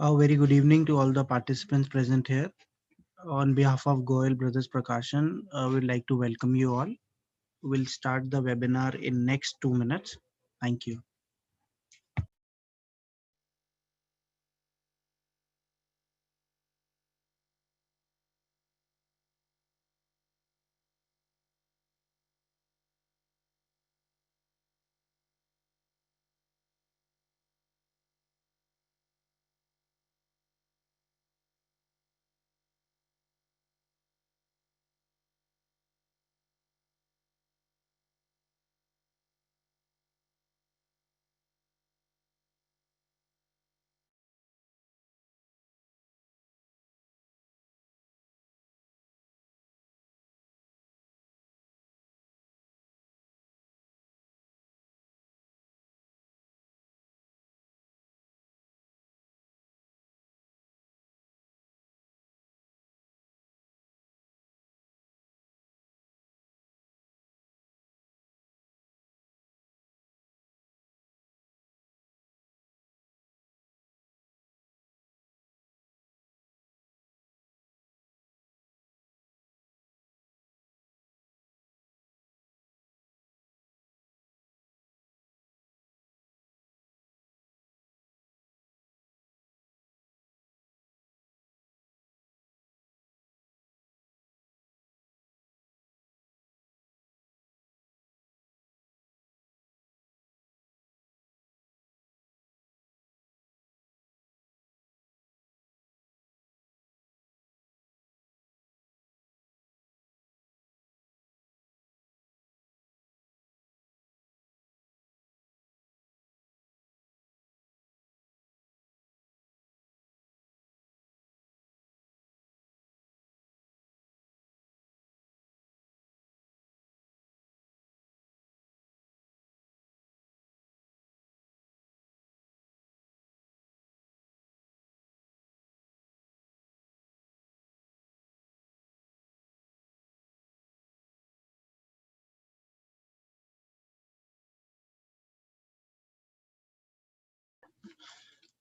A very good evening to all the participants present here. On behalf of Goel Brothers Prakashan, we'd like to welcome you all. We'll start the webinar in next 2 minutes. Thank you.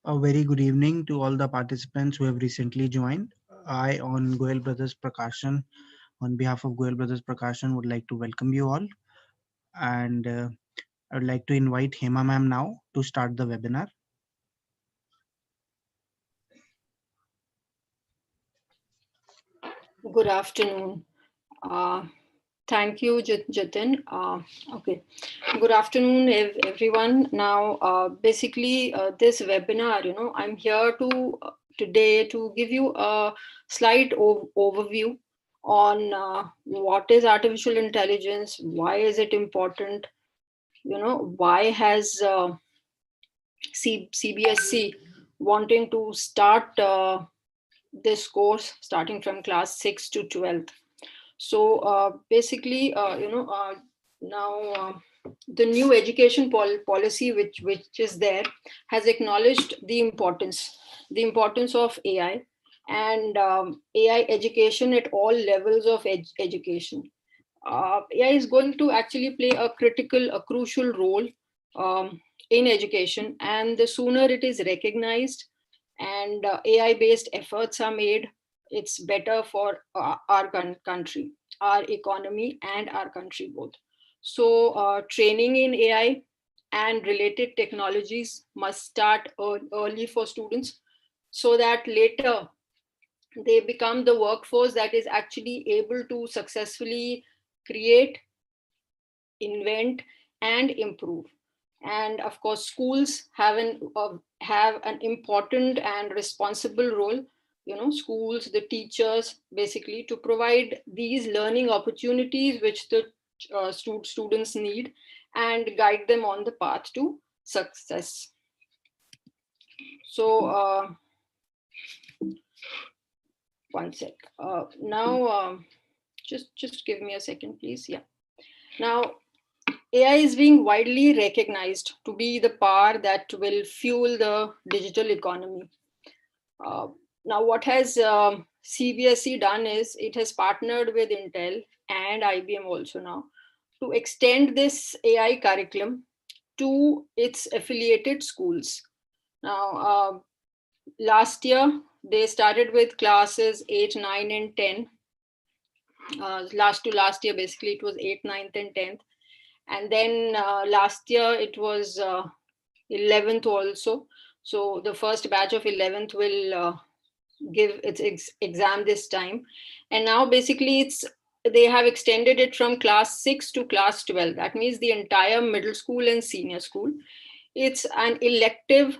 A very good evening to all the participants who have recently joined. I, on Goel Brothers Prakashan, on behalf of Goel Brothers Prakashan, would like to welcome you all. And I would like to invite Hema ma'am now to start the webinar. Good afternoon. Thank you, Jatin. Okay. Good afternoon, everyone. Now, basically, this webinar, I'm here today to give you a slight overview on what is artificial intelligence, why is it important, why has CBSC wanting to start this course starting from class 6 to 12th. So basically, now the new education policy which is there has acknowledged the importance of AI and AI education at all levels of education. AI is going to actually play a crucial role in education, and the sooner it is recognized and AI-based efforts are made, it's better for our country, our economy, and our country both. So, training in AI and related technologies must start early for students so that later they become the workforce that is actually able to successfully create, invent, and improve. And of course, schools have an important and responsible role. Schools, the teachers, basically to provide these learning opportunities which the students need and guide them on the path to success. So, one sec. Now, just give me a second, please. Yeah. Now, AI is being widely recognized to be the power that will fuel the digital economy. Uh, Now, what has CBSE done is it has partnered with Intel and IBM also now to extend this AI curriculum to its affiliated schools. Now, last year, they started with classes 8, 9, and 10. Last year, basically, it was 8th, 9th, and 10th. And then last year, it was 11th also. So the first batch of 11th will give its exam this time. And now basically they have extended it from class 6 to class 12. That means the entire middle school and senior school. It's an elective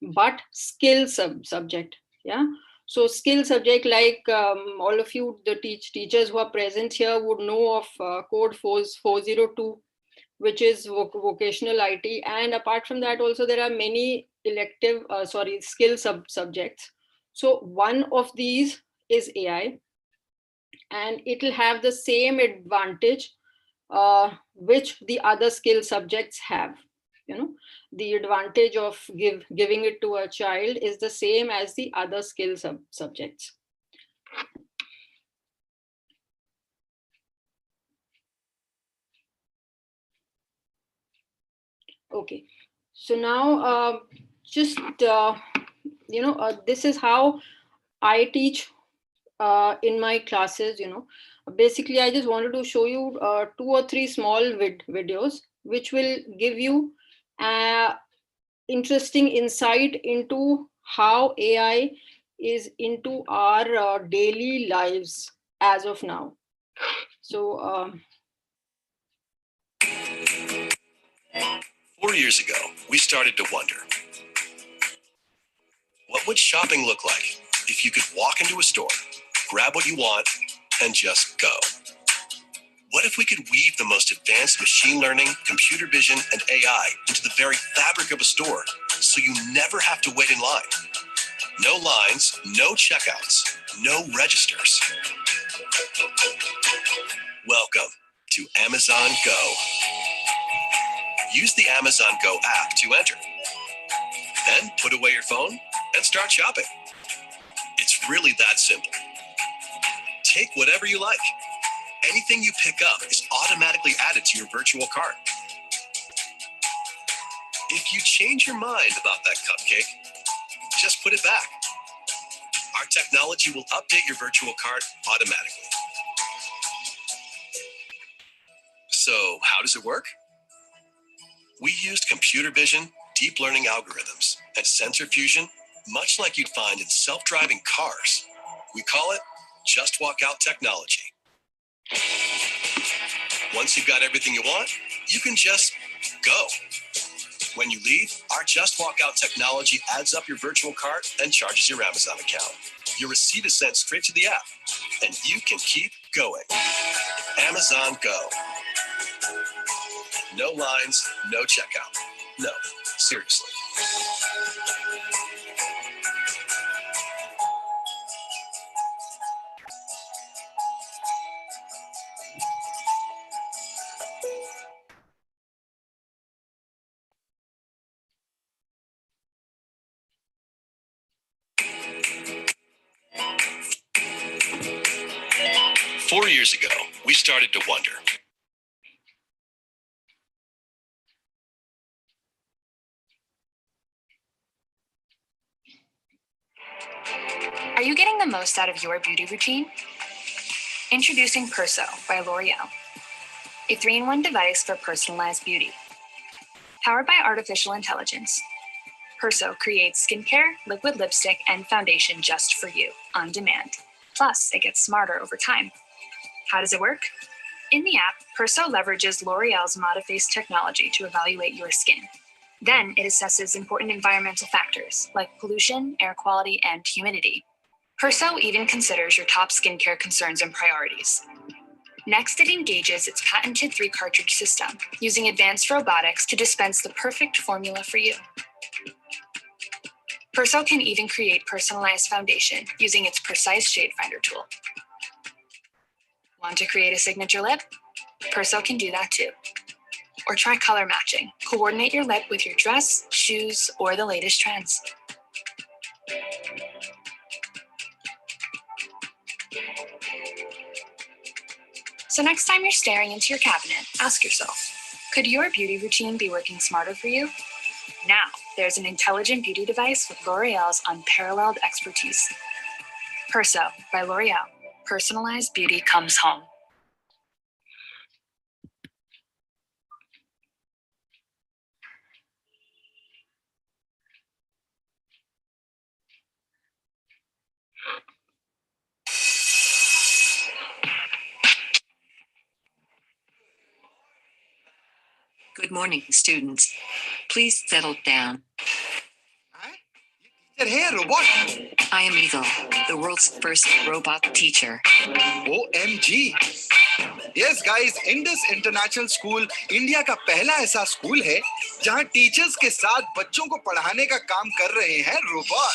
but skill subject. Yeah. So skill subject, like all of you, the teachers who are present here would know of code 402, which is vocational IT. And apart from that, also there are many skill subjects. So one of these is AI, and it'll have the same advantage which the other skill subjects have. You know, the advantage of giving it to a child is the same as the other skill subjects. Okay, so now this is how I teach in my classes. Basically, I just wanted to show you 2 or 3 small videos which will give you interesting insight into how AI is into our daily lives as of now. So 4 years ago, we started to wonder, what would shopping look like if you could walk into a store, grab what you want, and just go? What if we could weave the most advanced machine learning, computer vision, and AI into the very fabric of a store so you never have to wait in line? No lines, no checkouts, no registers. Welcome to Amazon Go. Use the Amazon Go app to enter. Then put away your phone and start shopping. It's really that simple. Take whatever you like. Anything you pick up is automatically added to your virtual cart. If you change your mind about that cupcake, just put it back. Our technology will update your virtual cart automatically. So, how does it work? We used computer vision, deep learning algorithms, and sensor fusion, much like you'd find in self-driving cars. We call it Just Walk Out technology. Once you've got everything you want, you can just go. When you leave, our Just Walk Out technology adds up your virtual cart and charges your Amazon account. Your receipt is sent straight to the app, and you can keep going. Amazon Go. No lines, no checkout. No, seriously. Four years ago, we started to wonder, are you getting the most out of your beauty routine? Introducing Perso by L'Oreal, a 3-in-1 device for personalized beauty. Powered by artificial intelligence, Perso creates skincare, liquid lipstick, and foundation just for you, on demand. Plus, it gets smarter over time. How does it work? In the app, Perso leverages L'Oreal's Modiface technology to evaluate your skin. Then it assesses important environmental factors like pollution, air quality, and humidity. Perso even considers your top skincare concerns and priorities. Next, it engages its patented 3-cartridge system, using advanced robotics to dispense the perfect formula for you. Perso can even create personalized foundation using its precise shade finder tool. Want to create a signature lip? Perso can do that too. Or try color matching. Coordinate your lip with your dress, shoes, or the latest trends. So next time you're staring into your cabinet, ask yourself, could your beauty routine be working smarter for you? Now, there's an intelligent beauty device with L'Oreal's unparalleled expertise. Perso by L'Oreal. Personalized beauty comes home. Good morning, students. Please settle down. Hey, robot. I am Eagle, the world's first robot teacher. OMG. Yes, guys, Indus International School India का पहला ऐसा school है जहां teachers के साथ बच्चों को पढ़ाने का काम कर रहे हैं रोबोट।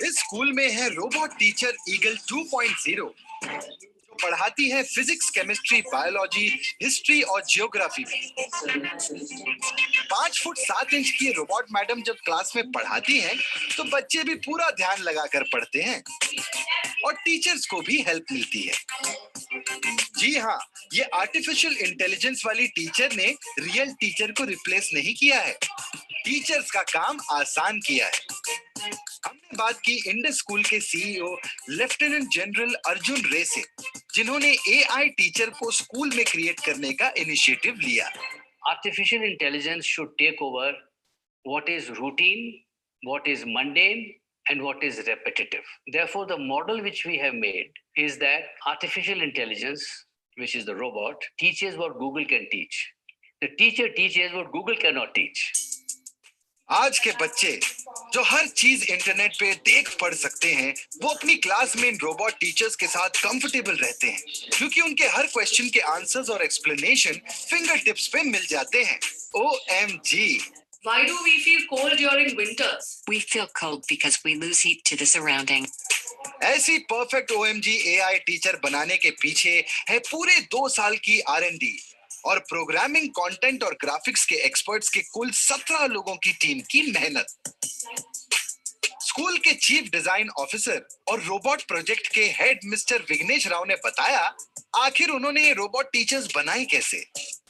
इस स्कूल में है रोबोट टीचर ईगल 2.0 जो पढ़ाती है फिजिक्स, केमिस्ट्री, बायोलॉजी, हिस्ट्री और जियोग्राफी। 5 फुट 7 इंच की रोबोट मैडम जब क्लास में पढ़ाती हैं तो बच्चे भी पूरा ध्यान लगाकर पढ़ते हैं और टीचर्स को भी हेल्प मिलती है। जी हाँ, ये आर्टिफिशियल इंटेलिजेंस वाली टीचर ने रियल टीचर को रिप्लेस नहीं किया है, टीचर्स का काम आसान किया है। हमने बात की इंडस स्कूल के सीईओ लेफ्टिनेंट जनरल अर्जुन रे से, जिन्होंने एआई टीचर को स्कूल में क्रिएट करने का इनिशिएटिव लिया। Artificial intelligence should take over what is routine, what is mundane, and what is repetitive. Therefore, the model which we have made is that artificial intelligence, which is the robot, teaches what Google can teach. The teacher teaches what Google cannot teach. आज के बच्चे जो हर चीज internet पे देख पढ़ सकते हैं, वो अपनी क्लास में इन रोबोट टीचर्स के साथ कंफर्टेबल रहते हैं, क्योंकि उनके हर क्वेश्चन के आंसर्स और एक्सप्लेनेशन फिंगर टिप्स पे मिल जाते हैं। OMG! Why do we feel cold during winters? We feel cold because we lose heat to the surrounding. ऐसी परफेक्ट OMG AI टीचर बनाने के पीछे है पूरे 2 साल की R&D और प्रोग्रामिंग, कंटेंट और ग्राफिक्स के एक्सपर्ट्स के कुल 17 लोगों की टीम की मेहनत। स्कूल के चीफ डिजाइन ऑफिसर और रोबोट प्रोजेक्ट के हेड मिस्टर विघ्नेश राव ने बताया आखिर उन्होंने ये रोबोट टीचर्स बनाए कैसे।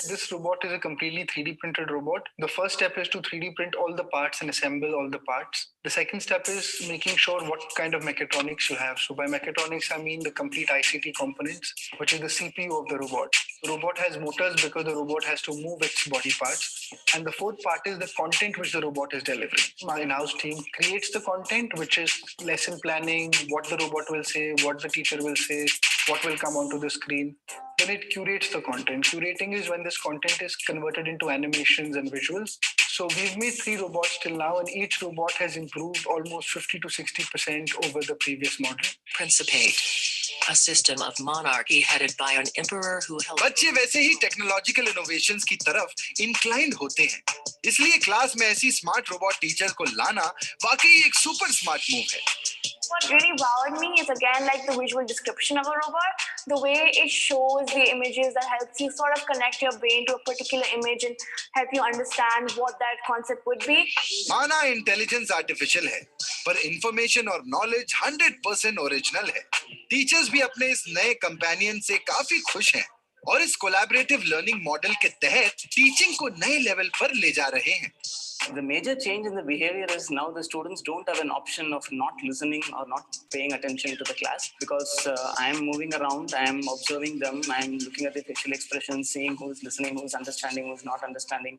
This robot is a completely 3D printed robot. The first step is to 3D print all the parts and assemble all the parts. The second step is making sure what kind of mechatronics you have. So by mechatronics, I mean the complete ICT components, which is the CPU of the robot. The robot has motors because the robot has to move its body parts. And the fourth part is the content which the robot is delivering. My in-house team creates the content, which is lesson planning, what the robot will say, what the teacher will say, what will come onto the screen. Then it curates the content. Curating is when this content is converted into animations and visuals. So we've made 3 robots till now, and each robot has improved almost 50 to 60% over the previous model. Principate, a system of monarchy headed by an emperor who held... बच्चे वैसे ही technological innovations की तरफ inclined होते हैं, इसलिए class में ऐसी smart robot teacher को लाना वाकई एक सुपर स्मार्ट मूव है। What really wowed me is again like the visual description of a robot, the way it shows the images that helps you sort of connect your brain to a particular image and help you understand what that concept would be. माना intelligence artificial है, पर information और knowledge 100% original है। Teachers भी अपने इस नए companion से काफी खुश हैं और इस कोलैबोरेटिव लर्निंग मॉडल के तहत टीचिंग को नए लेवल पर ले जा रहे हैं। The major change in the behavior is now the students don't have an option of not listening or not paying attention to the class, because I am moving around, I am observing them, I am looking at the facial expressions, seeing who's listening, who's understanding, who's not understanding.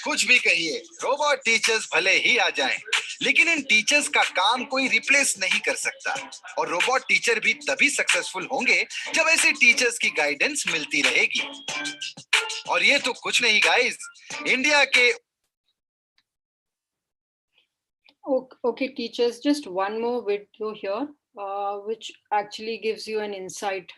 कुछ भी कहिए, robot teachers भले ही आ जाएं, लेकिन इन teachers का काम कोई replace नहीं कर सकता और रोबोट टीचर भी तभी सक्सेसफुल होंगे जब ऐसे टीचर्स की गाइडेंस मिलती रहेगी। और ये तो कुछ नहीं गाइस, इंडिया के Okay, teachers, just one more video here, which actually gives you an insight.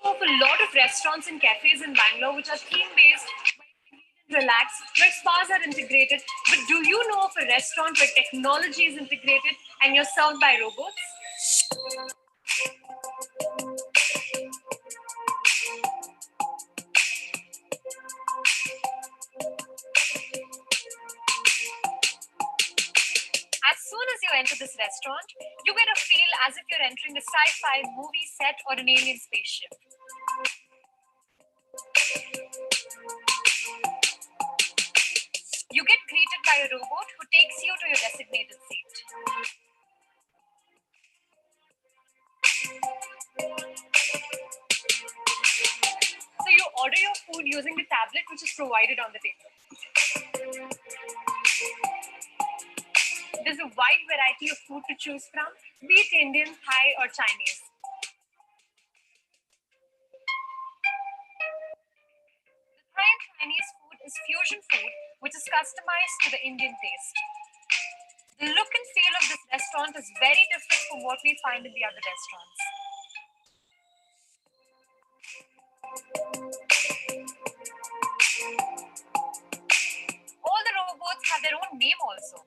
Of a lot of restaurants and cafes in Bangalore which are theme-based, relaxed, where spas are integrated. But do you know of a restaurant where technology is integrated and you're served by robots? you enter this restaurant, you get a feel as if you're entering a sci-fi movie set or an alien spaceship. You get greeted by a robot who takes you to your designated seat. So you order your food using the tablet which is provided on the table. There's a wide variety of food to choose from, be it Indian, Thai, or Chinese. The Thai and Chinese food is fusion food, which is customized to the Indian taste. The look and feel of this restaurant is very different from what we find in the other restaurants. All the robots have their own name also.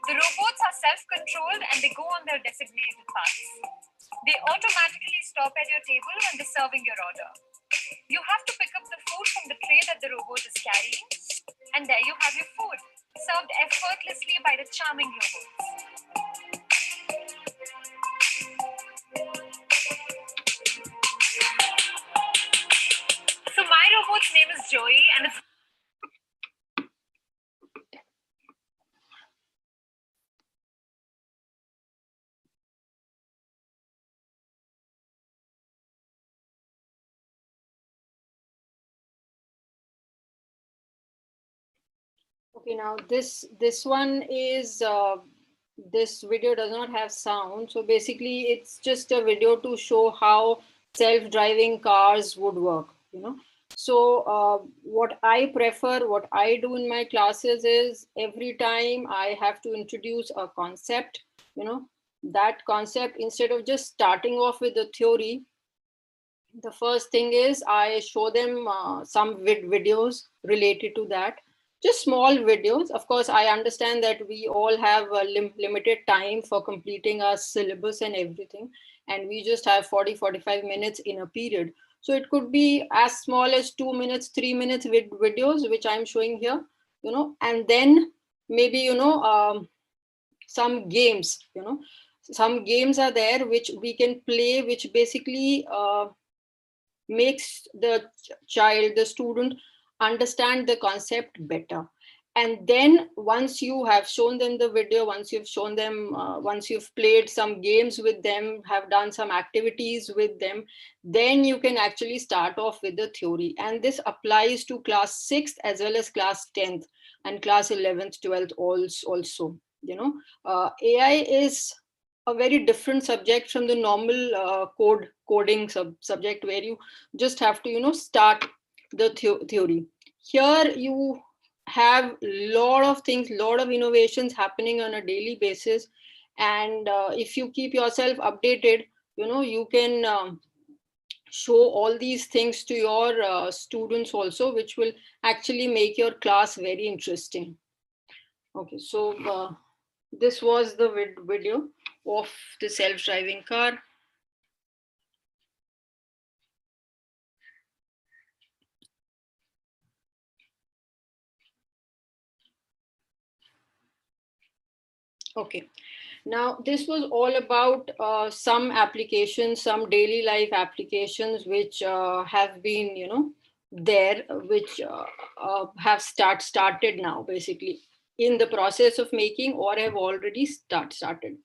The robots are self-controlled and they go on their designated paths. They automatically stop at your table when they're serving your order. You have to pick up the food from the tray that the robot is carrying, and there you have your food, served effortlessly by the charming robots. So my robot's name is Joey, and it's Okay, now this one is this video does not have sound, so basically it's just a video to show how self-driving cars would work, you know. So what I prefer, what I do in my classes is every time I have to introduce a concept, you know, that concept, instead of just starting off with the theory, the first thing is I show them some videos related to that, just small videos. Of course, I understand that we all have a limited time for completing our syllabus and everything, and we just have 40-45 minutes in a period. So it could be as small as 2 minutes, 3 minutes with videos, which I'm showing here, you know, and then maybe, you know, some games, you know, some games are there which we can play, which basically makes the child, the student, understand the concept better. And then once you have shown them the video, once you've shown them, once you've played some games with them, have done some activities with them, then you can actually start off with the theory. And this applies to class 6th as well as class 10th and class 11th, 12th also, you know. AI is a very different subject from the normal coding subject, where you just have to, you know, start the theory. Here you have lot of things, lot of innovations happening on a daily basis, and if you keep yourself updated, you know, you can show all these things to your students also, which will actually make your class very interesting. Okay, so this was the video of the self-driving car. Okay, now this was all about some applications, some daily life applications which have been, you know, there, which have started now, basically in the process of making, or have already started.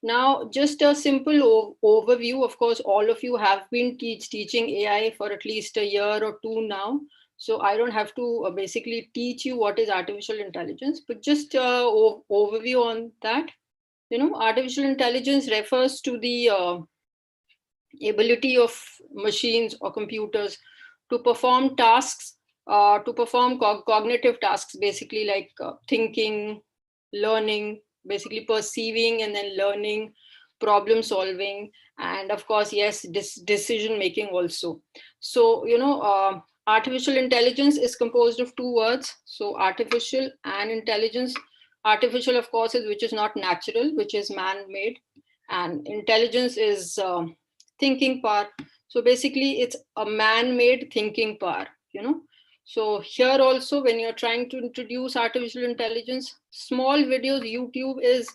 Now, just a simple overview. Of course, all of you have been teaching AI for at least a year or two now. So I don't have to basically teach you what is artificial intelligence, but just overview on that. You know, artificial intelligence refers to the ability of machines or computers to perform tasks, to perform cognitive tasks, basically like thinking, learning, basically perceiving and then learning, problem solving, and of course, yes, decision making also. So, you know, artificial intelligence is composed of two words. So artificial and intelligence. Artificial, of course, is which is not natural, which is man-made, and intelligence is thinking power. So basically, it's a man-made thinking power, you know. So here also, when you're trying to introduce artificial intelligence, small videos, YouTube is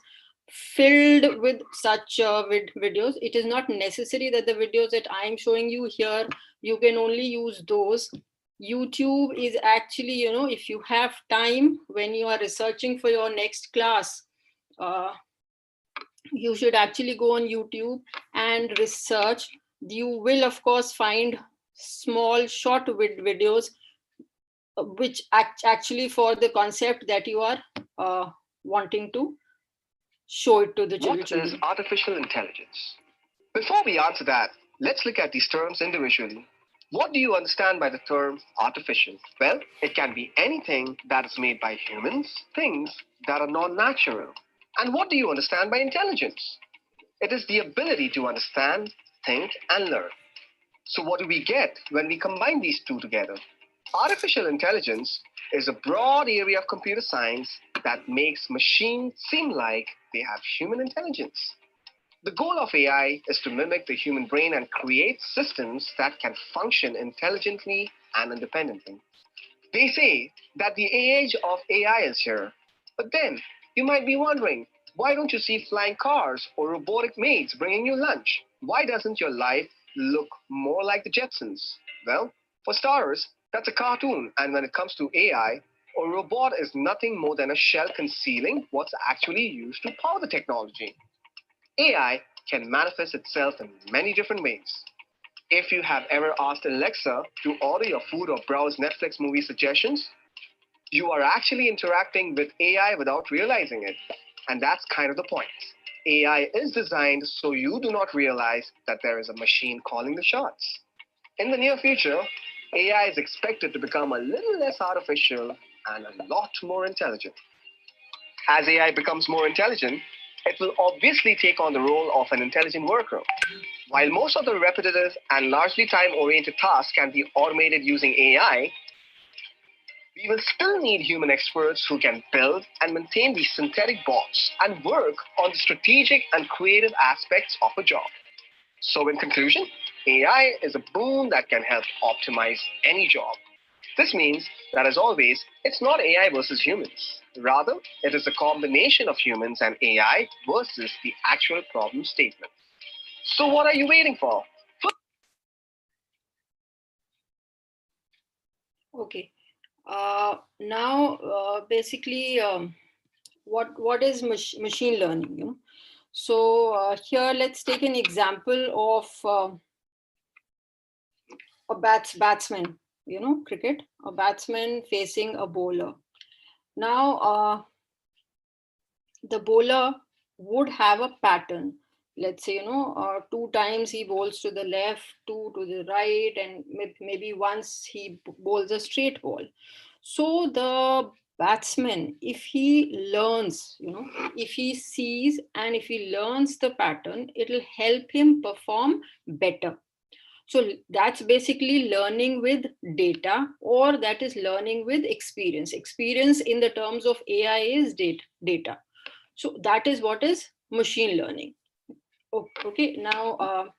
filled with such videos. It is not necessary that the videos that I'm showing you here, you can only use those. YouTube is actually, if you have time when you are researching for your next class, you should actually go on YouTube and research. You will, of course, find small, short videos which actually for the concept that you are wanting to show it to the children. What is artificial intelligence? Before we answer that, let's look at these terms individually. What do you understand by the term artificial? Well, it can be anything that is made by humans, things that are non-natural. And what do you understand by intelligence? It is the ability to understand, think, and learn. So what do we get when we combine these two together? Artificial intelligence is a broad area of computer science that makes machines seem like they have human intelligence. The goal of AI is to mimic the human brain and create systems that can function intelligently and independently. They say that the age of AI is here, but then you might be wondering, why don't you see flying cars or robotic maids bringing you lunch? Why doesn't your life look more like the Jetsons? Well, for starters, that's a cartoon, and when it comes to AI, a robot is nothing more than a shell concealing what's actually used to power the technology. AI can manifest itself in many different ways. If you have ever asked Alexa to order your food or browse Netflix movie suggestions, you are actually interacting with AI without realizing it. And that's kind of the point. AI is designed so you do not realize that there is a machine calling the shots. In the near future, AI is expected to become a little less artificial and a lot more intelligent. As AI becomes more intelligent, it will obviously take on the role of an intelligent worker. While most of the repetitive and largely time-oriented tasks can be automated using AI, we will still need human experts who can build and maintain these synthetic bots and work on the strategic and creative aspects of a job. So in conclusion, AI is a boon that can help optimize any job. This means that, as always, it's not AI versus humans. Rather, it is a combination of humans and AI versus the actual problem statement. So what are you waiting for? Okay. Now, basically, what is machine learning? So here, let's take an example of a batsman. Cricket. A batsman facing a bowler. Now, the bowler would have a pattern. Let's say, two times he bowls to the left, two to the right, and maybe once he bowls a straight ball. So the batsman, if he learns, if he sees and if he learns the pattern, it'll help him perform better. So that's basically learning with data, or that is learning with experience. Experience in the terms of AI is data. So that is what is machine learning. Okay, now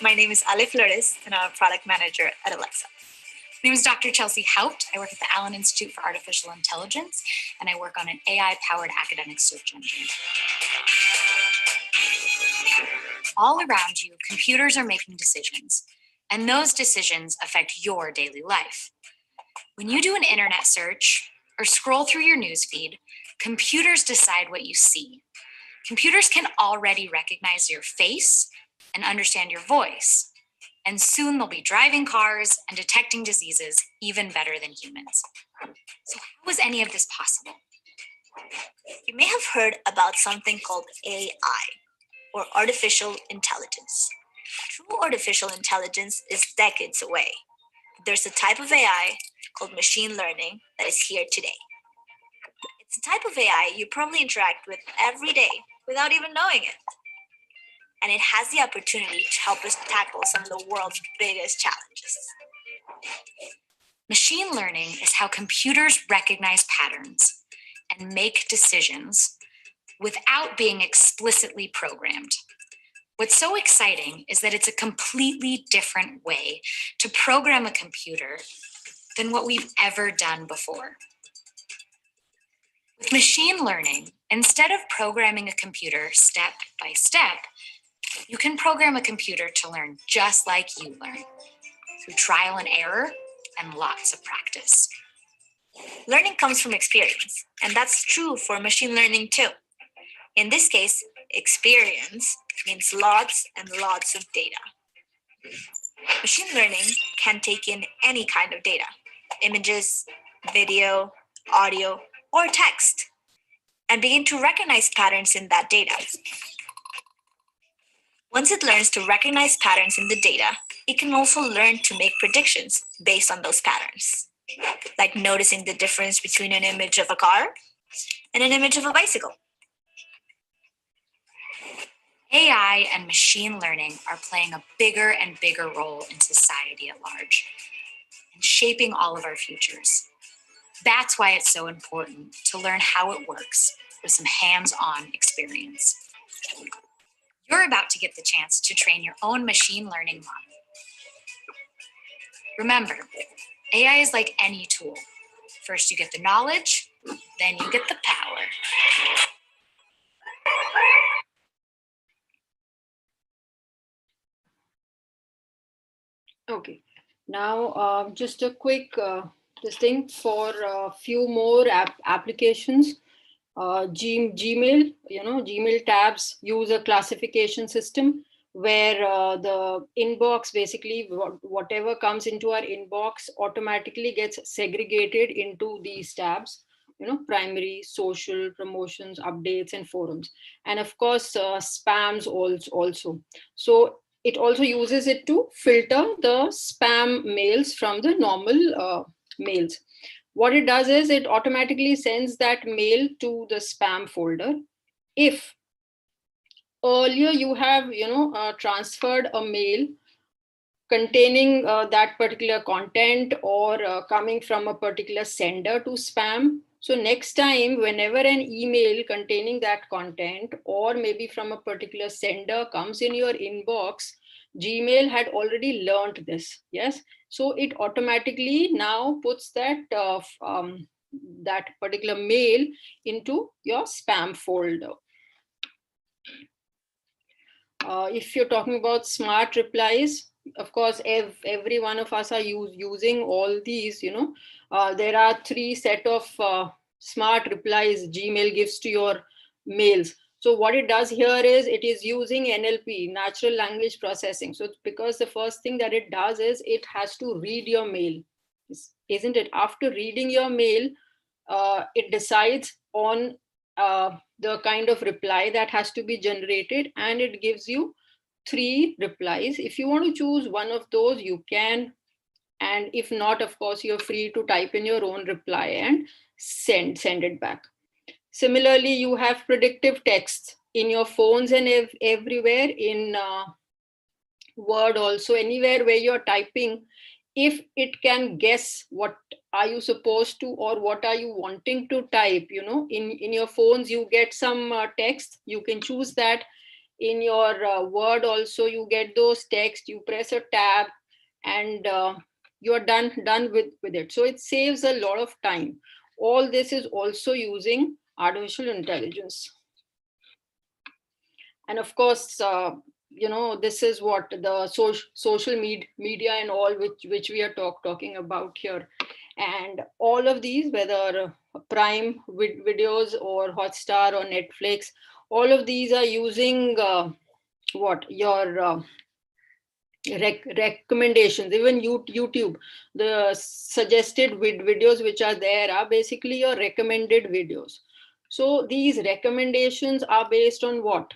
My name is Ale Flores, and I'm a product manager at Alexa. My name is Dr. Chelsea Haupt. I work at the Allen Institute for Artificial Intelligence, and I work on an AI-powered academic search engine. All around you, computers are making decisions, and those decisions affect your daily life. When you do an internet search or scroll through your newsfeed, computers decide what you see. Computers can already recognize your face and understand your voice, and soon they'll be driving cars and detecting diseases even better than humans. So how is any of this possible? You may have heard about something called AI, or artificial intelligence. True artificial intelligence is decades away. There's a type of AI called machine learning that is here today. It's a type of AI you probably interact with every day without even knowing it. And it has the opportunity to help us tackle some of the world's biggest challenges. Machine learning is how computers recognize patterns and make decisions without being explicitly programmed. What's so exciting is that it's a completely different way to program a computer than what we've ever done before. With machine learning, instead of programming a computer step by step, you can program a computer to learn just like you learn, through trial and error and lots of practice. Learning comes from experience, and that's true for machine learning too. In this case, experience means lots and lots of data. Machine learning can take in any kind of data, images, video, audio, or text, and begin to recognize patterns in that data. Once it learns to recognize patterns in the data, it can also learn to make predictions based on those patterns, like noticing the difference between an image of a car and an image of a bicycle. AI and machine learning are playing a bigger and bigger role in society at large and shaping all of our futures. That's why it's so important to learn how it works with some hands-on experience. You're about to get the chance to train your own machine learning model. Remember, AI is like any tool. First you get the knowledge, then you get the power. Okay, now just a quick this thing for a few more applications. Gmail, Gmail tabs use a classification system where the inbox, basically whatever comes into our inbox automatically gets segregated into these tabs, primary, social, promotions, updates, and forums. And of course, spams also. So it also uses it to filter the spam mails from the normal mails. What it does is it automatically sends that mail to the spam folder. If earlier you have, transferred a mail containing that particular content or coming from a particular sender to spam, so next time, whenever an email containing that content or maybe from a particular sender comes in your inbox, Gmail had already learned this, yes? So it automatically now puts that that particular mail into your spam folder. If you're talking about smart replies, of course, every one of us are using all these, there are 3 set of smart replies Gmail gives to your mails. So what it does here is it is using NLP, natural language processing. So because the first thing that it does is it has to read your mail, isn't it? After reading your mail, it decides on the kind of reply that has to be generated, and it gives you 3 replies. If you want to choose one of those, you can. And if not, of course, you're free to type in your own reply and send it back. Similarly, you have predictive texts in your phones and everywhere, in Word also, anywhere where you're typing. If it can guess what are you supposed to or what are you wanting to type, in your phones, you get some text, you can choose that. In your Word also, you get those text, you press a tab and you're done with it. So it saves a lot of time. All this is also using artificial intelligence. And of course, this is what the social media and all which we are talking about here. And all of these, whether Prime videos or Hotstar or Netflix, all of these are using your recommendations. Even YouTube, the suggested videos which are there are basically your recommended videos. So these recommendations are based on what?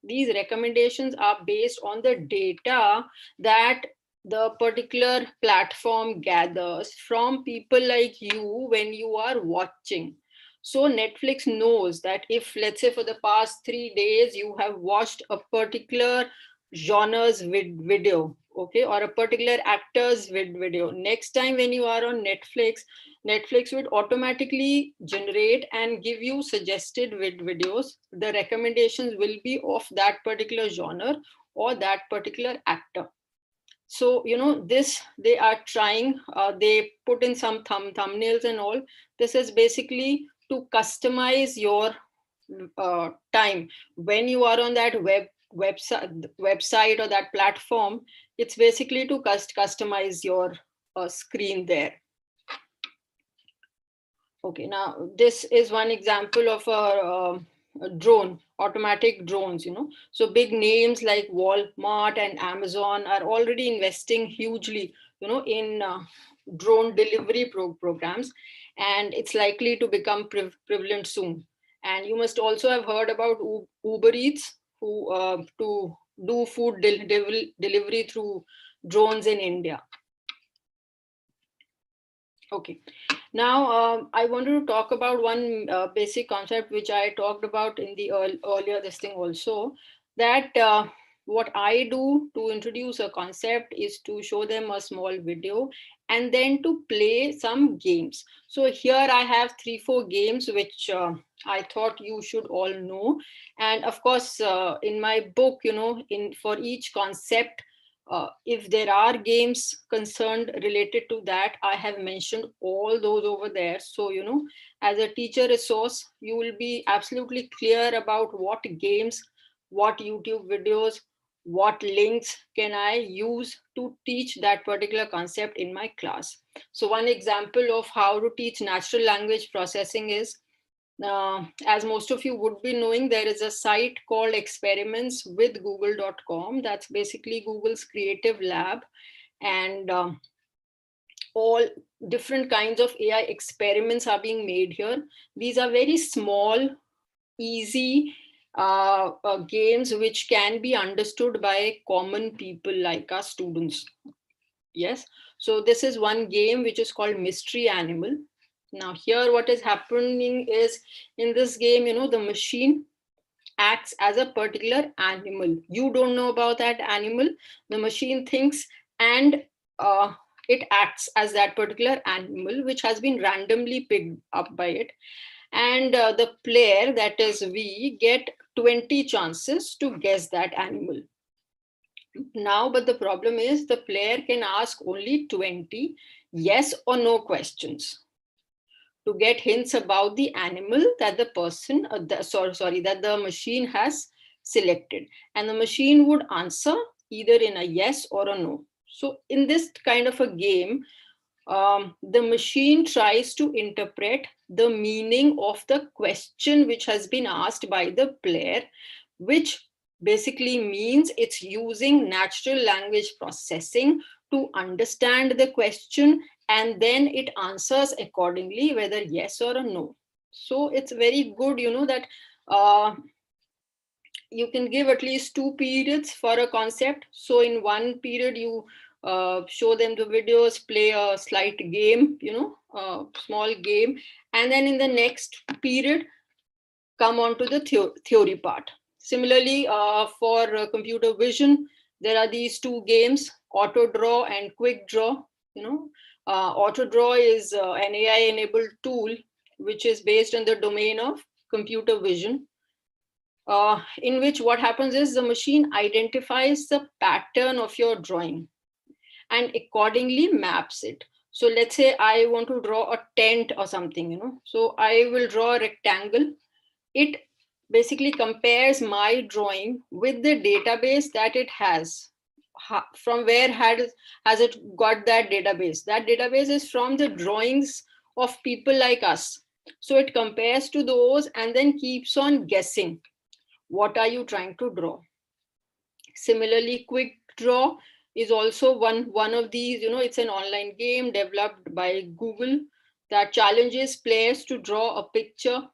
These recommendations are based on the data that the particular platform gathers from people like you when you are watching. So Netflix knows that if, let's say, for the past 3 days, you have watched a particular genre's video, okay, or a particular actor's video, next time when you are on Netflix, Netflix would automatically generate and give you suggested videos. The recommendations will be of that particular genre or that particular actor. So this they are trying, they put in some thumbnails and all. This is basically to customize your time when you are on that website or that platform. It's basically to customize your screen there. Okay, now this is one example of a drone, automatic drones, So big names like Walmart and Amazon are already investing hugely, in drone delivery programs, and it's likely to become prevalent soon. And you must also have heard about Uber Eats, who to do food delivery through drones in India. Okay. Now, I wanted to talk about one basic concept which I talked about in the earlier this thing also, that what I do to introduce a concept is to show them a small video and then to play some games. So here I have 3-4 games which I thought you should all know. And of course, in my book, for each concept, if there are games concerned related to that, I have mentioned all those over there. So, as a teacher resource, you will be absolutely clear about what games, what YouTube videos, what links can I use to teach that particular concept in my class. So one example of how to teach natural language processing is, as most of you would be knowing, there is a site called experimentswithgoogle.com. That's basically Google's creative lab, and all different kinds of AI experiments are being made here. These are very small, easy games which can be understood by common people like us students. Yes, so this is one game which is called Mystery Animal. Now here what is happening is, in this game, the machine acts as a particular animal. You don't know about that animal. The machine thinks, and it acts as that particular animal which has been randomly picked up by it. And the player, that is we, get 20 chances to guess that animal. Now, but the problem is the player can ask only 20 yes or no questions to get hints about the animal that the person, that the machine has selected. And the machine would answer either in a yes or a no. So in this kind of a game, the machine tries to interpret the meaning of the question which has been asked by the player, which basically means it's using natural language processing to understand the question, and then it answers accordingly, whether yes or a no. So it's very good, that you can give at least 2 periods for a concept. So in one period, you show them the videos, play a slight game, small game, and then in the next period, come on to the theory part. Similarly, for computer vision, there are these 2 games, Auto Draw and Quick Draw. Auto Draw is an AI-enabled tool which is based on the domain of computer vision, in which what happens is the machine identifies the pattern of your drawing and accordingly maps it. So let's say I want to draw a tent or something, so I will draw a rectangle. It basically compares my drawing with the database that it has. From where has it got that database? That database is from the drawings of people like us. So it compares to those and then keeps on guessing. What are you trying to draw? Similarly, Quick Draw is also one of these, it's an online game developed by Google that challenges players to draw a picture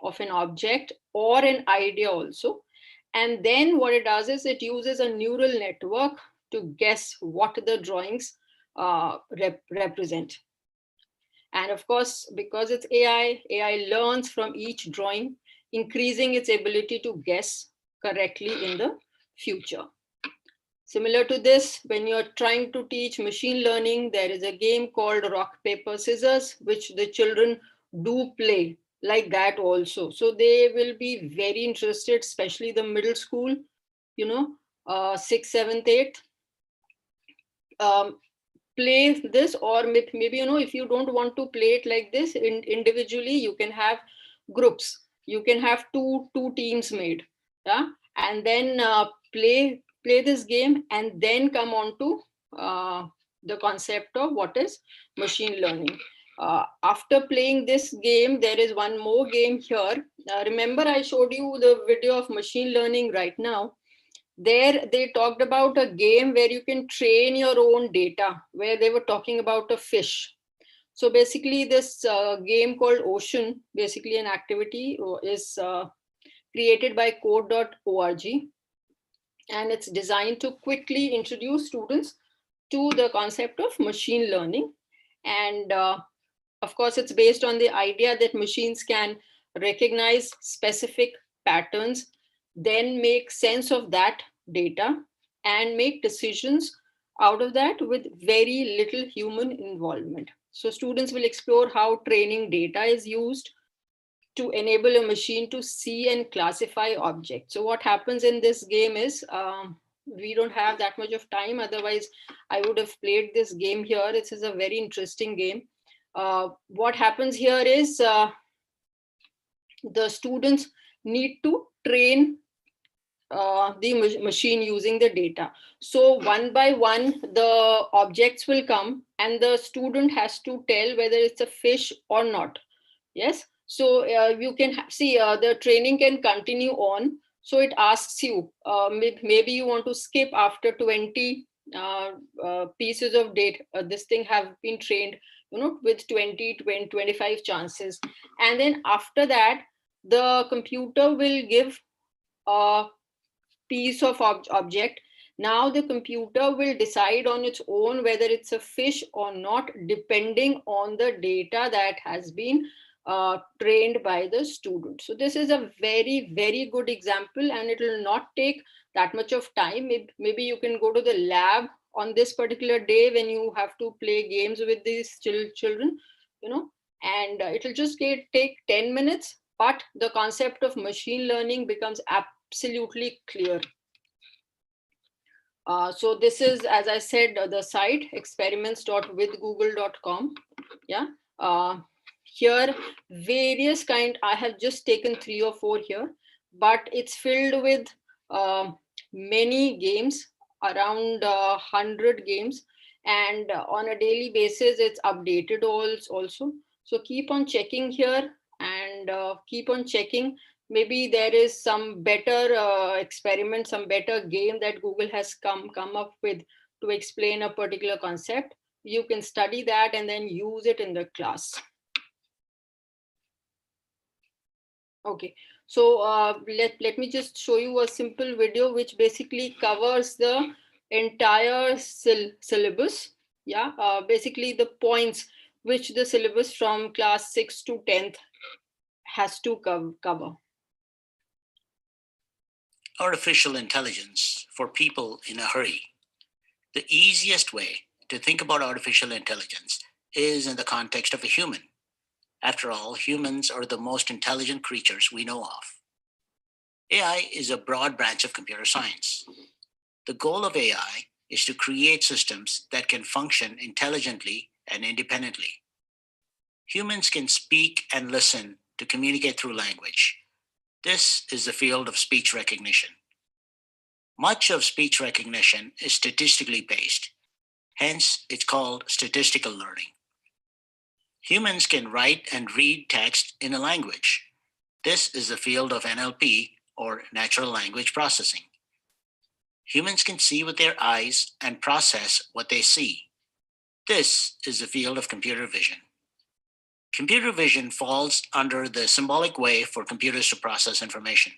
of an object or an idea also. And then what it does is it uses a neural network to guess what the drawings represent. And of course, because it's AI learns from each drawing, increasing its ability to guess correctly in the future. Similar to this, when you're trying to teach machine learning, there is a game called rock, paper, scissors, which the children do play like that also. So they will be very interested, especially the middle school, you know, 6th, 7th, 8th. Play this, or maybe, if you don't want to play it like this individually, you can have groups. You can have two teams made, yeah, and then play this game, and then come on to the concept of what is machine learning. After playing this game, there is one more game here. Remember, I showed you the video of machine learning right now. There they talked about a game where you can train your own data, where they were talking about a fish. So basically this game called Ocean, basically an activity, is created by code.org, and it's designed to quickly introduce students to the concept of machine learning. And of course, it's based on the idea that machines can recognize specific patterns, then make sense of that data, and make decisions out of that with very little human involvement. So students will explore how training data is used to enable a machine to see and classify objects. So what happens in this game is, we don't have that much of time, otherwise I would have played this game here. This is a very interesting game. What happens here is, the students need to train the machine using the data. So one by one, the objects will come, and the student has to tell whether it's a fish or not. Yes. So you can see the training can continue on. So it asks you, maybe you want to skip after 20 pieces of data. This thing have been trained, with 20, 25 chances. And then after that, the computer will give a piece of object. Now the computer will decide on its own whether it's a fish or not, depending on the data that has been trained by the student. So this is a very, very good example, and it will not take that much of time. Maybe you can go to the lab on this particular day when you have to play games with these children, and it will just take 10 minutes, but the concept of machine learning becomes absolutely clear. So this is, as I said, the site experiments.withgoogle.com. Yeah. Here, various kind, I have just taken 3 or 4 here, but it's filled with many games, around 100 games, and on a daily basis, it's updated also. So keep on checking here, and keep on checking. Maybe there is some better experiment, some better game that Google has come up with to explain a particular concept. You can study that and then use it in the class. Okay, so let me just show you a simple video which basically covers the entire syllabus. Yeah, basically the points which the syllabus from class 6 to 10th has to cover. Artificial intelligence for people in a hurry. The easiest way to think about artificial intelligence is in the context of a human. After all, humans are the most intelligent creatures we know of. AI is a broad branch of computer science. The goal of AI is to create systems that can function intelligently and independently. Humans can speak and listen to communicate through language. This is the field of speech recognition. Much of speech recognition is statistically based. Hence, it's called statistical learning. Humans can write and read text in a language. This is the field of NLP, or natural language processing. Humans can see with their eyes and process what they see. This is the field of computer vision. Computer vision falls under the symbolic way for computers to process information.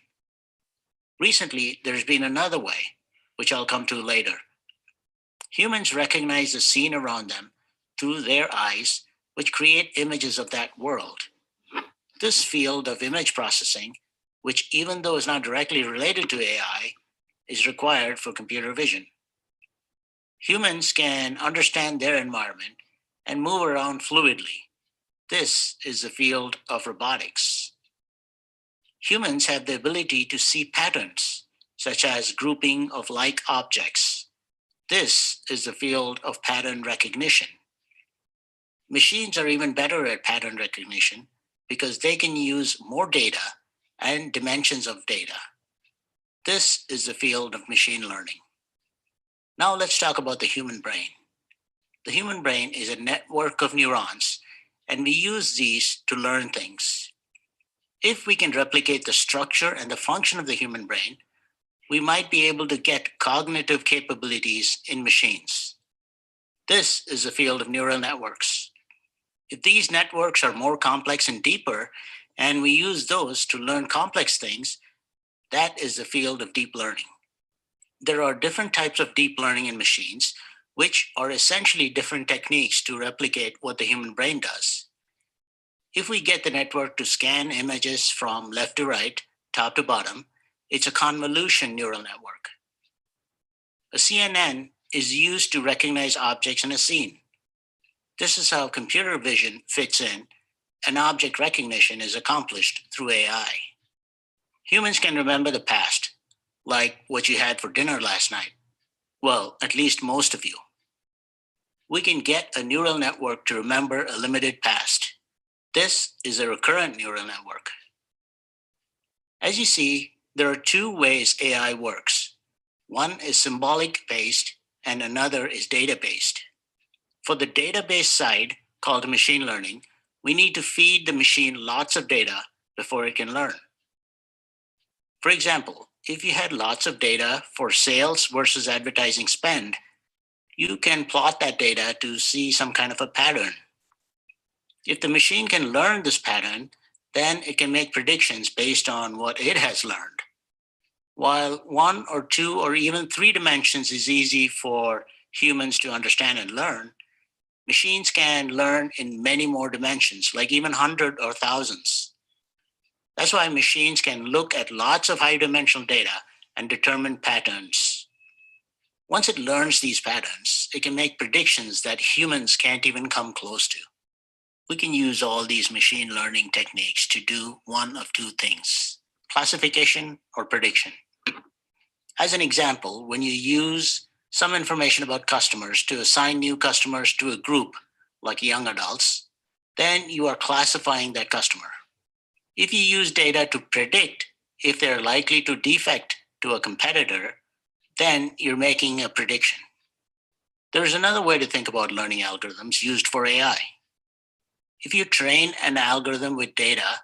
Recently, there's been another way, which I'll come to later. Humans recognize the scene around them through their eyes, which create images of that world. This field of image processing, which even though is not directly related to AI, is required for computer vision. Humans can understand their environment and move around fluidly. This is the field of robotics. Humans have the ability to see patterns, such as grouping of like objects. This is the field of pattern recognition. Machines are even better at pattern recognition because they can use more data and dimensions of data. This is the field of machine learning. Now let's talk about the human brain. The human brain is a network of neurons, and we use these to learn things. If we can replicate the structure and the function of the human brain, we might be able to get cognitive capabilities in machines. This is the field of neural networks. If these networks are more complex and deeper, and we use those to learn complex things, that is the field of deep learning. There are different types of deep learning in machines, which are essentially different techniques to replicate what the human brain does. If we get the network to scan images from left to right, top to bottom, it's a convolution neural network. A CNN is used to recognize objects in a scene. This is how computer vision fits in, and object recognition is accomplished through AI. Humans can remember the past, like what you had for dinner last night. Well, at least most of you. We can get a neural network to remember a limited past. This is a recurrent neural network. As you see, there are two ways AI works. One is symbolic-based and another is data-based. For the data-based side, called machine learning, we need to feed the machine lots of data before it can learn. For example, if you had lots of data for sales versus advertising spend, you can plot that data to see some kind of a pattern. If the machine can learn this pattern, then it can make predictions based on what it has learned. While 1 or 2 or even 3 dimensions is easy for humans to understand and learn, machines can learn in many more dimensions, like even 100 or thousands. That's why machines can look at lots of high-dimensional data and determine patterns. Once it learns these patterns, it can make predictions that humans can't even come close to. We can use all these machine learning techniques to do one of two things: classification or prediction. As an example, when you use some information about customers to assign new customers to a group, like young adults, then you are classifying that customer. If you use data to predict if they're likely to defect to a competitor, then you're making a prediction. There's another way to think about learning algorithms used for AI. If you train an algorithm with data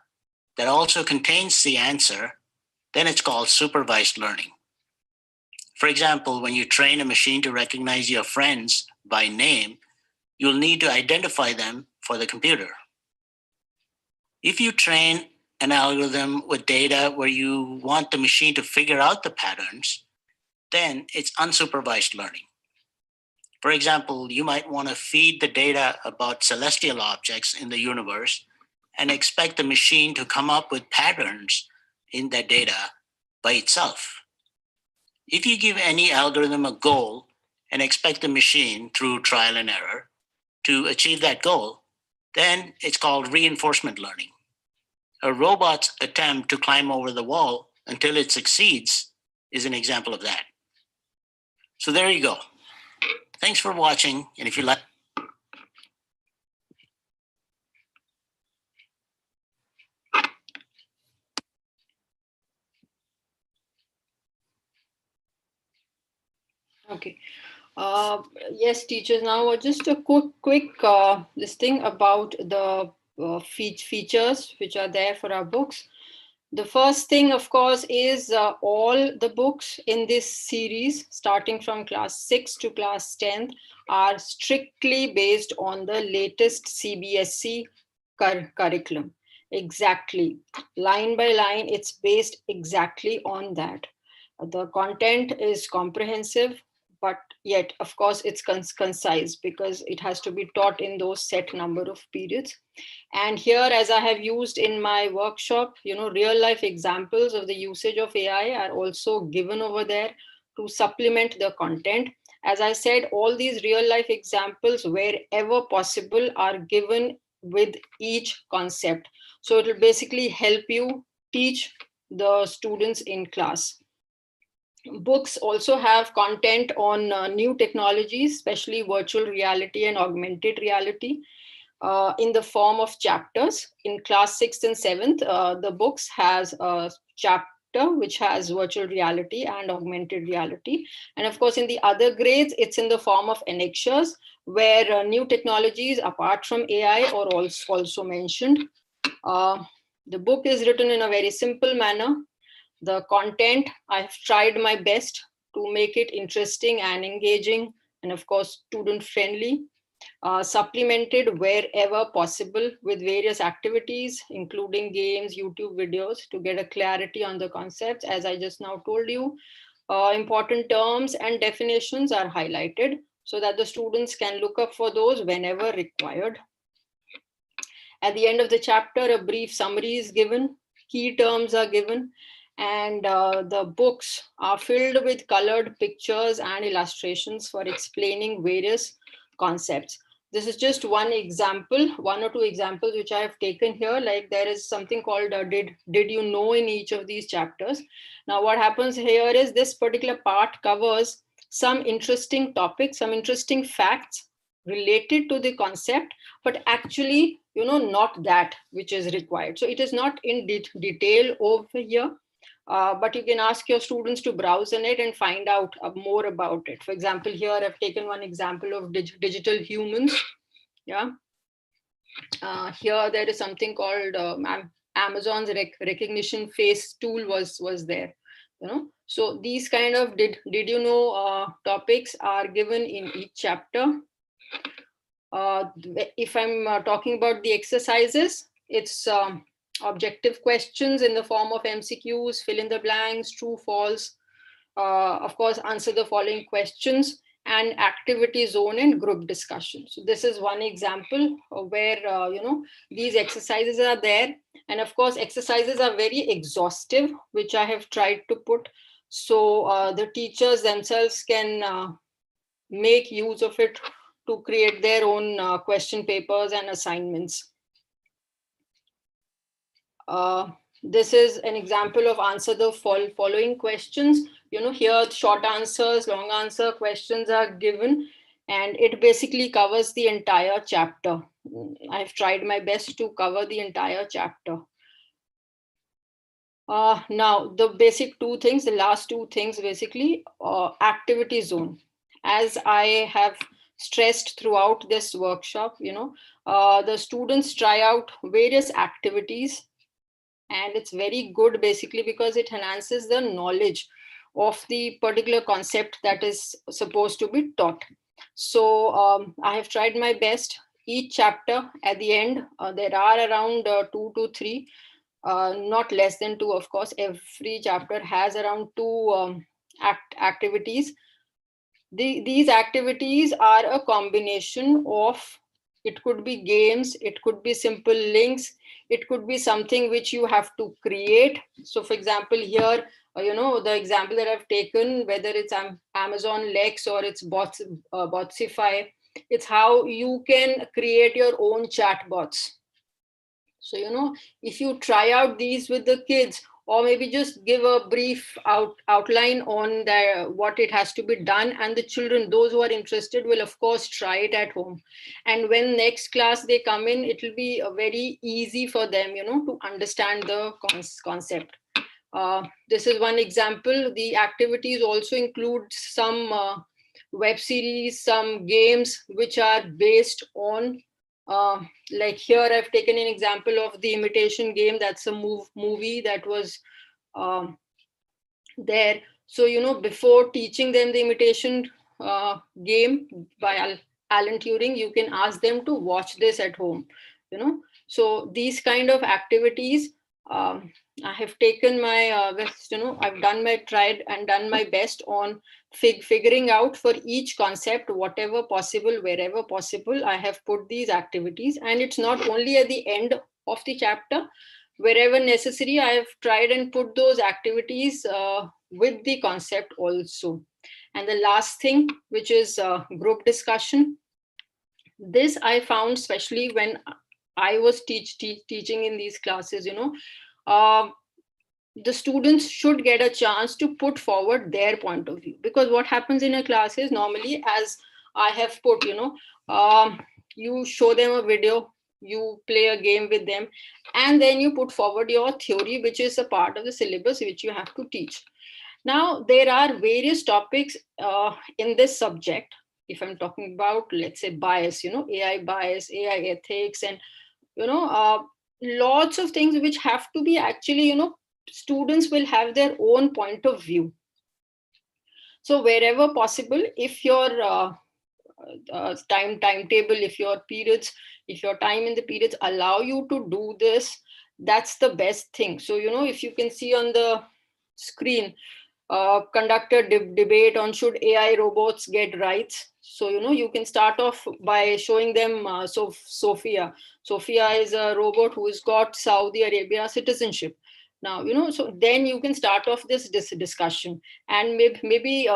that also contains the answer, then it's called supervised learning. For example, when you train a machine to recognize your friends by name, you'll need to identify them for the computer. If you train an algorithm with data where you want the machine to figure out the patterns, then it's unsupervised learning. For example, you might want to feed the data about celestial objects in the universe and expect the machine to come up with patterns in that data by itself. If you give any algorithm a goal and expect the machine, through trial and error, to achieve that goal, then it's called reinforcement learning. A robot's attempt to climb over the wall until it succeeds is an example of that. So there you go. Thanks for watching, and if you like, Okay. Yes, teachers. Now, just a quick this thing about the features which are there for our books. The first thing, of course, is all the books in this series, starting from class 6 to class 10, are strictly based on the latest CBSE curriculum. Exactly. Line by line, it's based exactly on that. The content is comprehensive, but yet, of course, it's concise because it has to be taught in those set number of periods. And here, as I have used in my workshop, real life examples of the usage of AI are also given over there to supplement the content. As I said, all these real life examples wherever possible are given with each concept. So it will basically help you teach the students in class. Books also have content on new technologies, especially virtual reality and augmented reality, in the form of chapters. In class 6th and 7th, the books has a chapter which has virtual reality and augmented reality. And of course, in the other grades, it's in the form of annexures, where new technologies apart from AI are also mentioned. The book is written in a very simple manner. The content, I've tried my best to make it interesting and engaging, and of course, student friendly. Supplemented wherever possible with various activities, including games, YouTube videos, to get a clarity on the concepts. As I just now told you, important terms and definitions are highlighted so that the students can look up for those whenever required. At the end of the chapter, a brief summary is given, key terms are given, and the books are filled with colored pictures and illustrations for explaining various concepts. This is just one example, one or two examples which I have taken here. Like there is something called did you know in each of these chapters. Now what happens here is this particular part covers some interesting topics, some interesting facts related to the concept, but actually, not that which is required. So it is not in detail over here. But you can ask your students to browse in it and find out more about it. For example, here I've taken one example of digital humans. Yeah. Here there is something called Amazon's recognition face tool was there. So these kind of did you know topics are given in each chapter. If I'm talking about the exercises, it's objective questions in the form of MCQs, fill in the blanks, true, false. Of course, answer the following questions, and activity zone and group discussion. So this is one example where, these exercises are there. And of course, exercises are very exhaustive, which I have tried to put. So the teachers themselves can make use of it to create their own question papers and assignments. This is an example of answer the following questions. Here short answers, long answer questions are given, and it basically covers the entire chapter. I've tried my best to cover the entire chapter. Now, the basic two things, the last two things basically, activity zone. As I have stressed throughout this workshop, the students try out various activities, and it's very good basically because it enhances the knowledge of the particular concept that is supposed to be taught. So I have tried my best. Each chapter at the end, there are around 2 to 3, not less than 2, of course. Every chapter has around 2 activities. These activities are a combination of, it could be games, it could be simple links, it could be something which you have to create. So for example, here, the example that I've taken, whether it's Amazon Lex or it's Botsify, it's how you can create your own chatbots. So, if you try out these with the kids, or maybe just give a brief outline on what it has to be done, and the children, those who are interested, will of course try it at home. And when next class they come in, it will be very easy for them, to understand the concept. This is one example. The activities also include some web series, some games which are based on, like here I've taken an example of the imitation game. That's a movie that was there. So, before teaching them the imitation game by Alan Turing, you can ask them to watch this at home. So these kind of activities, I have taken my best, I've tried and done my best on figuring out for each concept, whatever possible, wherever possible, I have put these activities. And it's not only at the end of the chapter, wherever necessary, I have tried and put those activities with the concept also. And the last thing, which is group discussion. This I found, especially when I was teaching in these classes, the students should get a chance to put forward their point of view, because what happens in a class is, normally, as I have put, you show them a video, you play a game with them, and then you put forward your theory, which is a part of the syllabus which you have to teach. Now there are various topics in this subject. If I'm talking about, let's say, bias, AI bias, AI ethics, and lots of things which have to be actually, students will have their own point of view. So wherever possible, if your timetable, if your periods, if your time in the periods allow you to do this, that's the best thing. So if you can see on the screen, conduct a debate on should AI robots get rights. So you can start off by showing them Sophia. Sophia is a robot who's got Saudi Arabia citizenship. Now so then you can start off this discussion, and maybe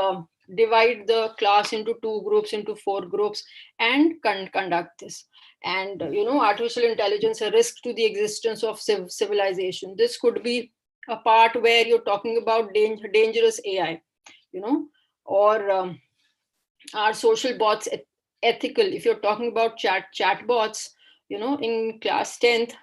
divide the class into 2 groups, into 4 groups, and conduct this. And artificial intelligence, a risk to the existence of civilization. This could be a part where you're talking about dangerous AI, or are social bots ethical? If you're talking about chat bots, in class 10th,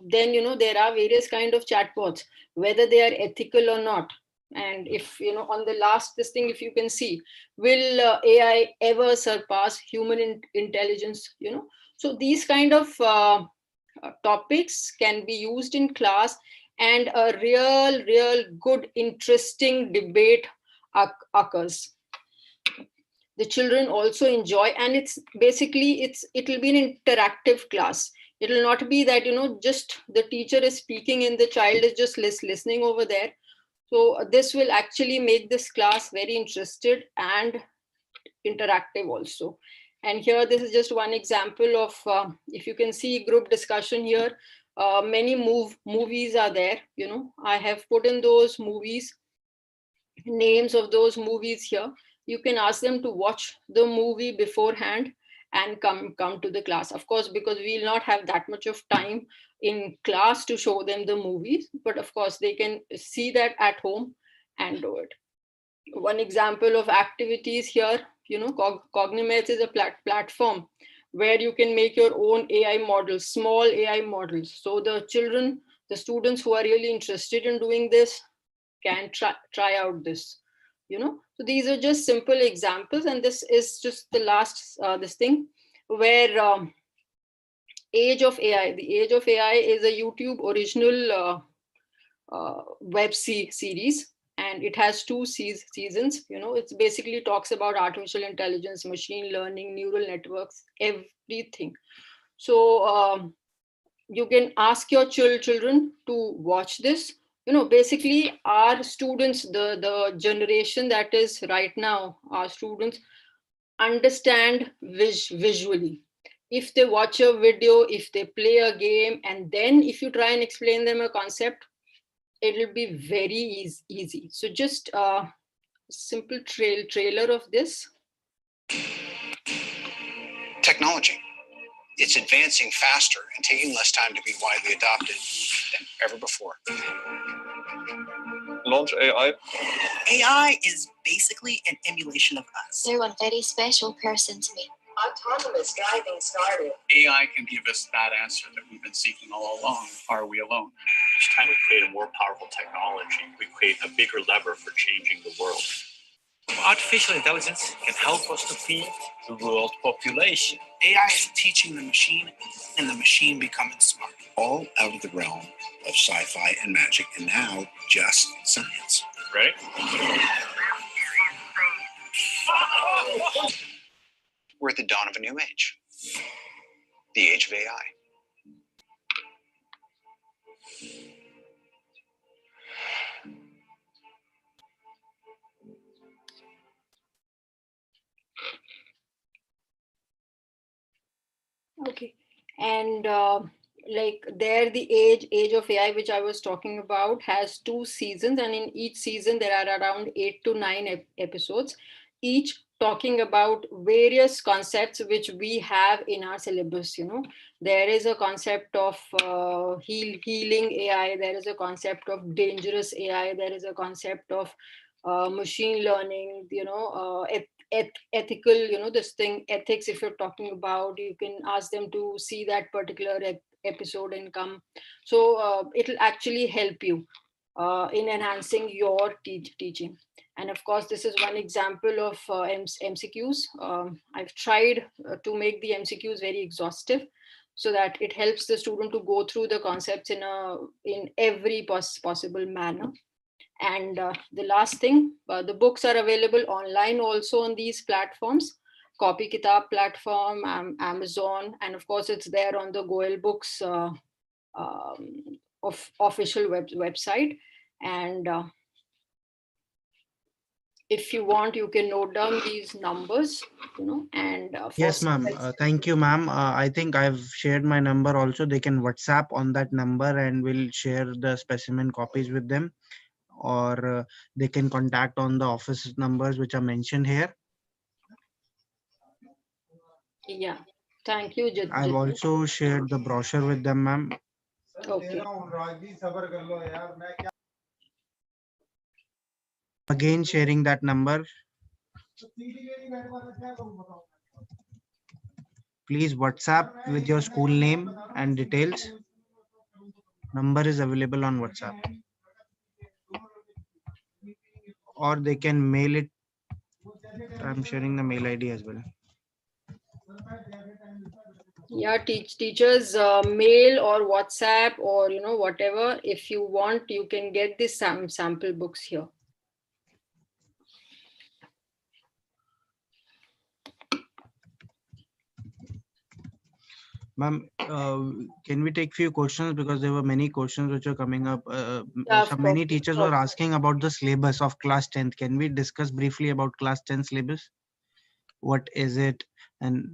then there are various kind of chat bots, whether they are ethical or not. And if on the last this thing, if you can see, will AI ever surpass human intelligence? So these kind of topics can be used in class, and a real good interesting debate occurs. The children also enjoy, and it's basically, it'll be an interactive class. It will not be that just the teacher is speaking and the child is just listening over there. So this will actually make this class very interested and interactive also. And here, this is just one example of, if you can see group discussion here, many movies are there. I have put in those movies, names of those movies here. You can ask them to watch the movie beforehand and come to the class. Of course, because we'll not have that much of time in class to show them the movies, but of course they can see that at home and do it. One example of activities here, Cognimates is a platform where you can make your own AI models, small AI models. So the students who are really interested in doing this can try out this. So these are just simple examples, and this is just the last this thing where Age of AI. The Age of AI is a YouTube original web series, and it has 2 seasons. It's basically talks about artificial intelligence, machine learning, neural networks, everything. So you can ask your children to watch this. Basically our students, the generation that is right now, our students understand visually. If they watch a video, if they play a game, and then if you try and explain them a concept, it will be very easy. So just a simple trailer of this. Technology. It's advancing faster and taking less time to be widely adopted than ever before. Launch AI. AI is basically an emulation of us. They're one very special person to me. Autonomous driving started. AI can give us that answer that we've been seeking all along. Are we alone? Each time we create a more powerful technology, we create a bigger lever for changing the world. Artificial intelligence can help us to feed the world population. AI is teaching the machine, and the machine becoming smart. All out of the realm of sci-fi and magic, and now just science. Right? We're at the dawn of a new age. The age of AI. Okay, and like there, the age of AI, which I was talking about, has 2 seasons, and in each season there are around 8 to 9 episodes. each talking about various concepts which we have in our syllabus. There is a concept of healing AI, there is a concept of dangerous AI, there is a concept of machine learning, ethical, this thing, ethics. If you're talking about, you can ask them to see that particular episode and come. So it'll actually help you in enhancing your teaching. And of course, this is one example of MCQs. I've tried to make the MCQs very exhaustive so that it helps the student to go through the concepts in every possible manner. And the last thing, the books are available online also on these platforms, Copy Kitab platform, Amazon, and of course it's there on the Goel Books official website. And if you want, you can note down these numbers, and Yes, ma'am. Thank you, ma'am. I think I've shared my number also. They can WhatsApp on that number and we'll share the specimen copies with them, or they can contact on the office numbers which are mentioned here. Yeah, thank you, I've also shared the brochure with them, ma'am. Okay. Again, sharing that number. Please WhatsApp with your school name and details. Number is available on WhatsApp. Or they can mail it. I'm sharing the mail ID as well. Yeah, teachers mail or WhatsApp or whatever. If you want, you can get the sample books here. Ma'am, can we take few questions, because there were many questions which are coming up. Many teachers were asking about the syllabus of class 10th. Can we discuss briefly about class 10 syllabus? What is it? And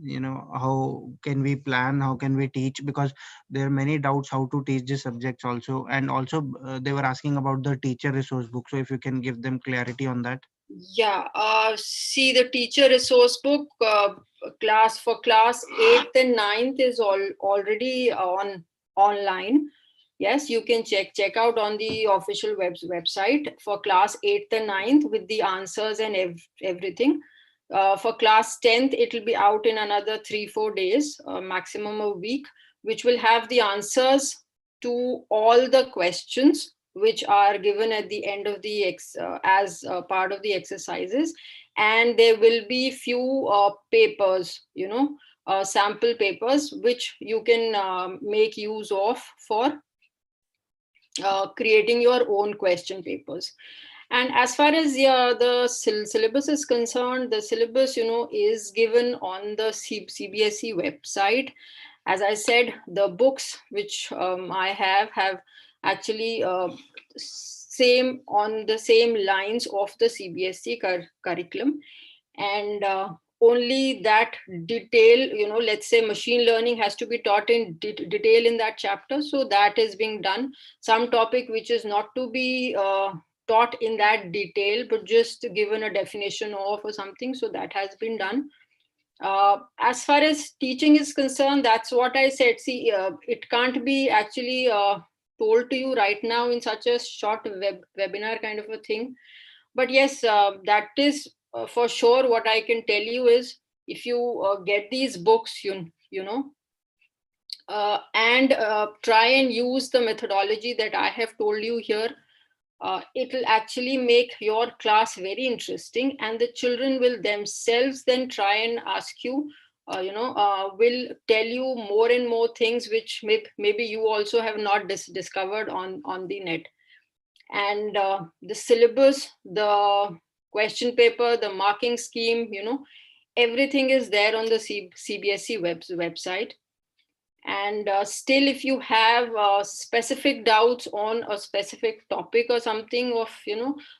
how can we plan, how can we teach, because there are many doubts how to teach these subjects also. And also they were asking about the teacher resource book, so if you can give them clarity on that. Yeah, see, the teacher resource book class 8th and 9th is already online. Yes, you can check out on the official website for class 8th and 9th with the answers and everything. For class 10th, it will be out in another 3-4 days, maximum a week, which will have the answers to all the questions which are given at the end of the as part of the exercises. And there will be few papers, sample papers, which you can make use of for creating your own question papers. And as far as the syllabus is concerned, the syllabus, is given on the CBSE website. As I said, the books which I have actually same on the same lines of the CBSE curriculum. And only that detail, let's say machine learning has to be taught in detail in that chapter. So that is being done. Some topic which is not to be taught in that detail, but just given a definition of or something. So that has been done. As far as teaching is concerned, that's what I said. See, it can't be actually told to you right now in such a short webinar kind of a thing. But yes, that is for sure. What I can tell you is, if you get these books, and try and use the methodology that I have told you here, it will actually make your class very interesting, and the children will themselves then try and ask you, will tell you more and more things which maybe you also have not discovered on the net. And the syllabus, the question paper, the marking scheme, everything is there on the CBSE website. And still, if you have specific doubts on a specific topic or something of,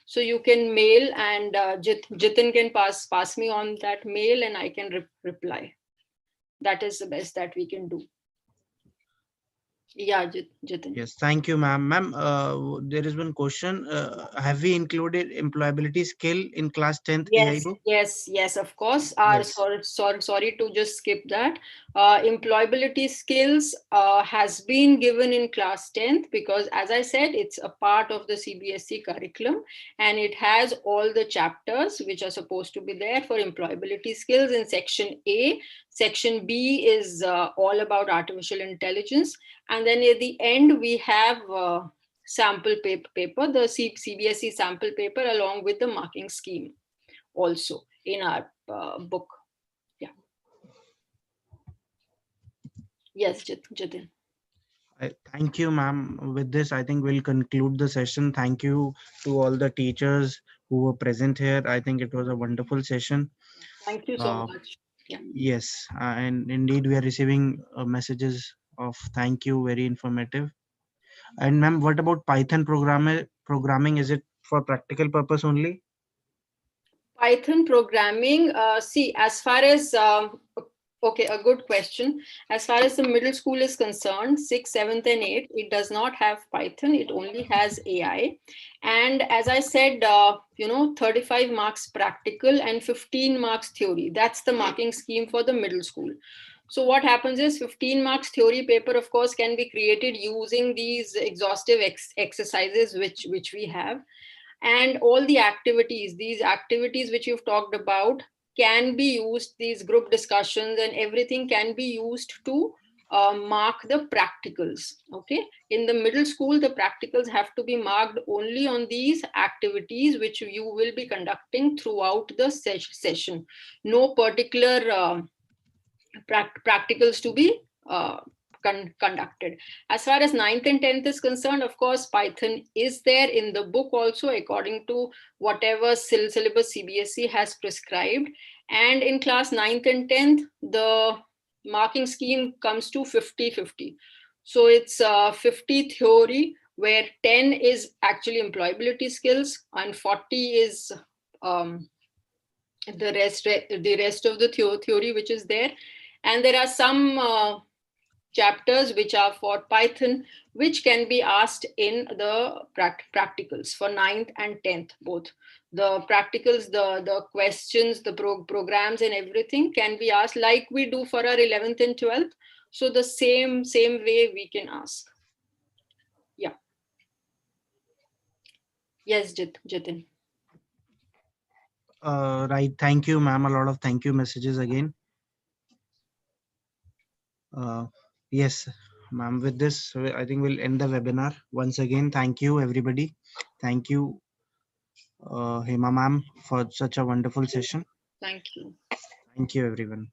so you can mail, and Jitin can pass me on that mail and I can reply. That is the best that we can do. Yeah, Jitin. Yes, thank you, ma'am. Ma'am, there is one question. Have we included employability skill in class 10th AI Yes, book? yes, of course. Yes. Sorry to just skip that. Employability skills has been given in class 10th because, as I said, it's a part of the CBSE curriculum and it has all the chapters which are supposed to be there for employability skills in section A. Section B is all about artificial intelligence. And then at the end, we have sample paper, the CBSE sample paper along with the marking scheme also in our book. Yeah. Yes, Jitin. Thank you, ma'am. With this, I think we'll conclude the session. Thank you to all the teachers who were present here. I think it was a wonderful session. Thank you so much. Yeah. Yes, and indeed, we are receiving messages of thank you, very informative. And ma'am, what about Python programming? Is it for practical purpose only? Python programming, see, as far as, okay, a good question. As far as the middle school is concerned, 6th, 7th, and 8th, it does not have Python, it only has AI. And as I said, 35 marks practical and 15 marks theory. That's the marking scheme for the middle school. So what happens is 15 marks theory paper, of course, can be created using these exhaustive exercises which we have, and all the activities, these activities which you've talked about can be used, these group discussions and everything can be used to mark the practicals. Okay, in the middle school the practicals have to be marked only on these activities which you will be conducting throughout the session. No particular practicals to be conducted. As far as 9th and 10th is concerned, of course, Python is there in the book also according to whatever syllabus CBSE has prescribed. And in class 9th and 10th, the marking scheme comes to 50-50. So it's 50 theory where 10 is actually employability skills and 40 is the rest of the theory which is there. And there are some chapters which are for Python which can be asked in the practicals for 9th and 10th both. The practicals, the questions, the programs and everything can be asked like we do for our 11th and 12th. So the same way we can ask. Yeah. Yes, Jitin. Right. Thank you, ma'am. A lot of thank you messages again. Yes, ma'am. With this, I think we'll end the webinar. Once again, thank you, everybody. Thank you, Hema ma'am, for such a wonderful session. Thank you. Thank you, everyone.